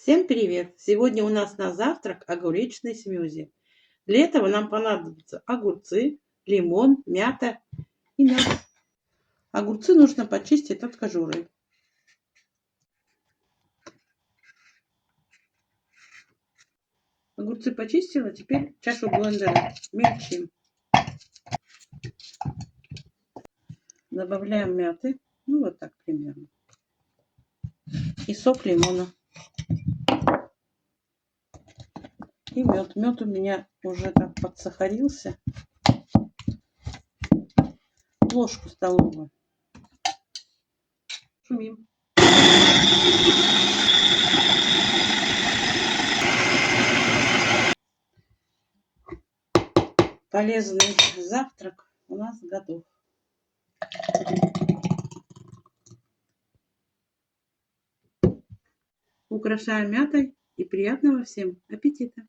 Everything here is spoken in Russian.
Всем привет! Сегодня у нас на завтрак огуречный смузи. Для этого нам понадобятся огурцы, лимон, мята и мед. Огурцы нужно почистить от кожуры. Огурцы почистила, теперь чашу блендера мельчим. Добавляем мяты, ну вот так примерно, и сок лимона. И мед. Мед у меня уже так подсахарился. Ложку столовую. Шумим. Полезный завтрак у нас готов. Украшаем мятой и приятного всем аппетита!